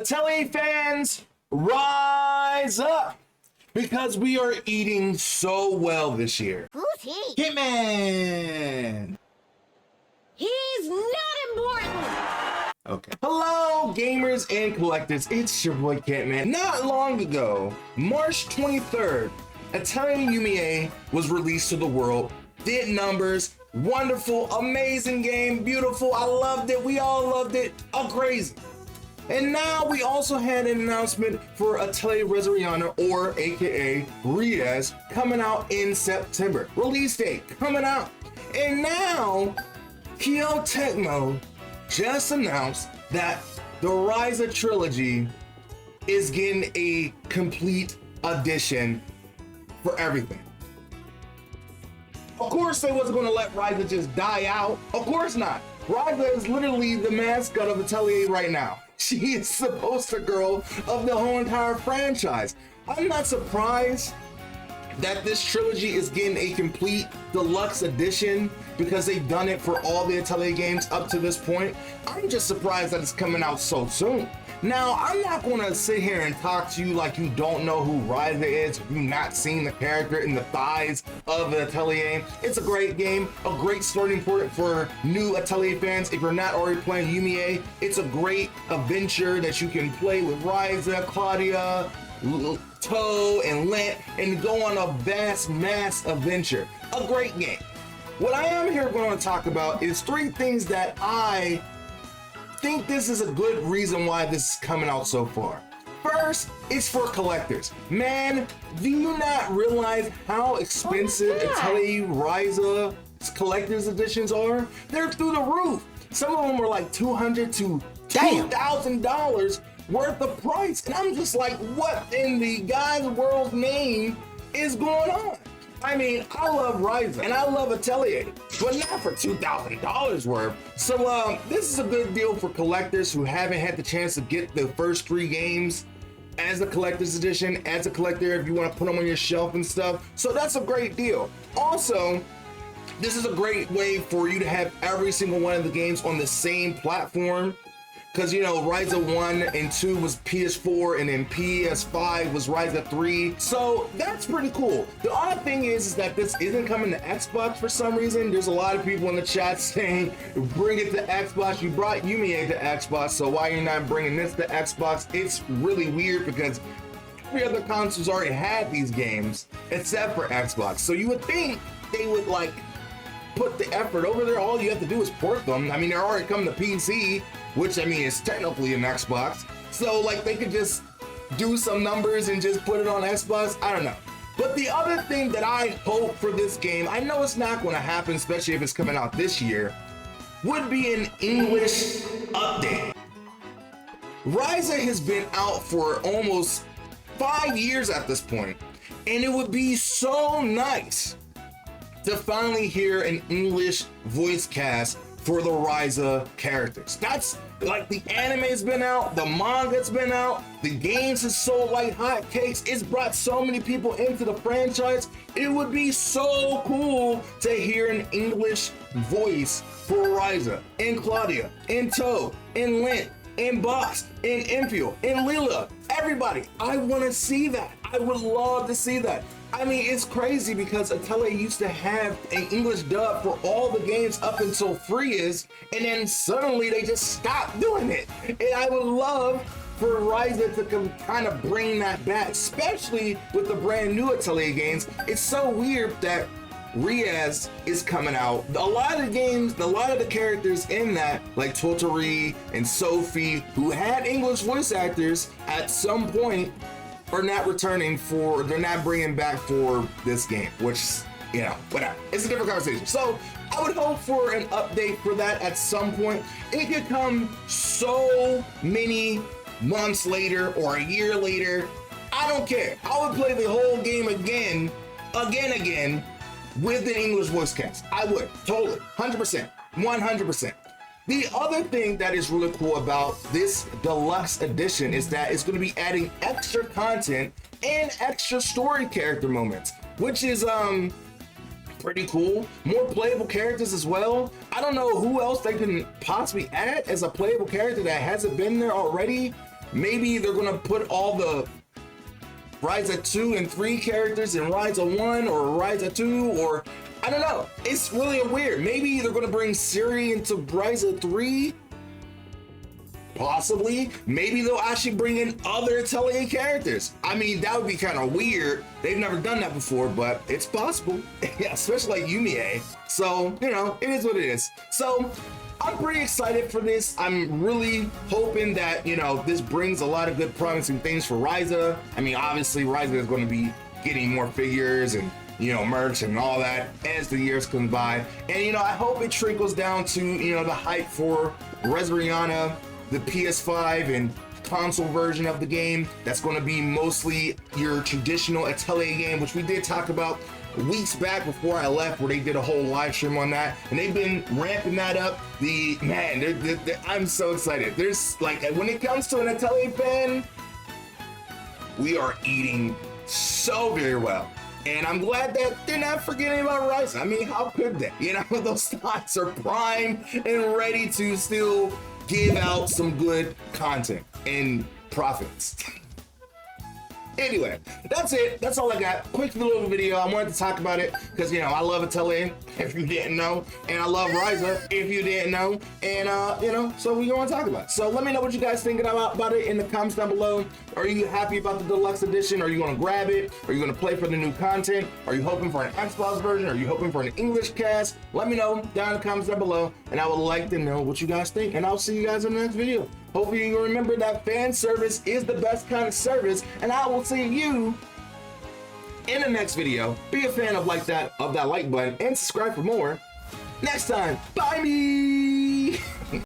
Atelier fans, rise up! Because we are eating so well this year. Who's he? Kentman! He's not important! Okay. Hello, gamers and collectors. It's your boy Kentman. Not long ago, March 23rd, Atelier Ryza was released to the world. Did numbers. Wonderful, amazing game, beautiful. I loved it. We all loved it. Oh, crazy. And now we also had an announcement for Atelier Ryza, or aka Ryza, coming out in September. Release date coming out. And now Koei Tecmo just announced that the Ryza Trilogy is getting a complete edition for everything. Of course they wasn't going to let Ryza just die out. Of course not. Ryza is literally the mascot of Atelier right now. She is the poster girl of the whole entire franchise. I'm not surprised that this trilogy is getting a complete deluxe edition because they've done it for all the Atelier games up to this point. I'm just surprised that it's coming out so soon. Now, I'm not gonna sit here and talk to you like you don't know who Ryza is, if you've not seen the character in the thighs of the Atelier. It's a great game, a great starting point for new Atelier fans. If you're not already playing Yumiya, it's a great adventure that you can play with Ryza, Claudia, Toe, and Lent, and go on a vast mass adventure. A great game. What I am here going to talk about is 3 things that I think this is a good reason why this is coming out so far. First, it's for collectors. Man, do you not realize how expensive Atelier Ryza collector's editions are? They're through the roof. Some of them are like $200 to $2,000 worth of price. And I'm just like, what in the God's world's name is going on? I mean, I love Ryza and I love Atelier, but not for $2,000 worth. So this is a good deal for collectors who haven't had the chance to get the first 3 games as a collector's edition, as a collector, if you want to put them on your shelf and stuff. So that's a great deal. Also, this is a great way for you to have every single one of the games on the same platform. Because, you know, Ryza 1 and 2 was PS4, and then PS5 was Ryza 3. So that's pretty cool. The odd thing is that this isn't coming to Xbox for some reason. There's a lot of people in the chat saying, bring it to Xbox. You brought Yumiya to Xbox, so why are you not bringing this to Xbox? It's really weird because every other console's already had these games except for Xbox. So you would think they would like put the effort over there. All you have to do is port them. I mean, they're already coming to PC, which I mean is technically an Xbox. So like they could just do some numbers and just put it on Xbox. I don't know. But the other thing that I hope for this game, I know it's not going to happen, especially if it's coming out this year, would be an English update. Ryza has been out for almost 5 years at this point, and it would be so nice to finally hear an English voice cast for the Ryza characters. That's like, the anime's been out, the manga's been out, the games is sold like hotcakes. It's brought so many people into the franchise. It would be so cool to hear an English voice for Ryza, and Claudia, and Toe, and Lent, and Boss, and Impio, and Lila. Everybody, I want to see that. I would love to see that. I mean, it's crazy because Atelier used to have an English dub for all the games up until Ryza, and then suddenly they just stopped doing it. And I would love for Ryza to kind of bring that back, especially with the brand new Atelier games. It's so weird that Ryza is coming out. A lot of the games, a lot of the characters in that, like Toturi and Sophie, who had English voice actors at some point, are not returning for, they're not bringing back for this game, which, you know, whatever. It's a different conversation. So I would hope for an update for that at some point. It could come so many months later or a year later. I don't care. I would play the whole game again with an English voice cast. I would, totally, 100%, 100%. The other thing that is really cool about this deluxe edition is that it's going to be adding extra content and extra story character moments, which is pretty cool. More playable characters as well. I don't know who else they can possibly add as a playable character that hasn't been there already. maybe they're gonna put all the Ryza 2 and 3 characters in Ryza 1 or Ryza 2, or I don't know. It's really weird. Maybe they're gonna bring Siri into Ryza 3. Possibly. Maybe they'll actually bring in other Atelier characters. I mean, that would be kind of weird. They've never done that before, but it's possible. Especially like Yumie. So, you know, it is what it is. So, I'm pretty excited for this. I'm really hoping that, you know, this brings a lot of good promising things for Ryza. I mean, obviously, Ryza is going to be getting more figures and, you know, merch and all that as the years come by. And, you know, I hope it trickles down to, you know, the hype for Resriana, the PS5 and console version of the game. That's going to be mostly your traditional Atelier game, which we did talk about weeks back before I left, where they did a whole live stream on that, and they've been ramping that up. I'm so excited. There's like, when it comes to an Atelier fan, we are eating so very well. And I'm glad that they're not forgetting about Ryza. I mean, how could they? You know, those stocks are prime and ready to still give out some good content and profits. Anyway, that's it. That's all I got. Quick little video. I wanted to talk about it because, you know, I love Atelier, if you didn't know, and I love Ryza, if you didn't know, and you know, so we want to talk about it. So let me know what you guys think about it in the comments down below. Are you happy about the deluxe edition? Are you going to grab it? Are you going to play for the new content? Are you hoping for an Xbox version? Are you hoping for an English cast? Let me know down in the comments down below, and I would like to know what you guys think, and I'll see you guys in the next video. Hopefully you remember that fan service is the best kind of service, and I will see you in the next video. Be a fan of that like button and subscribe for more next time. Bye me.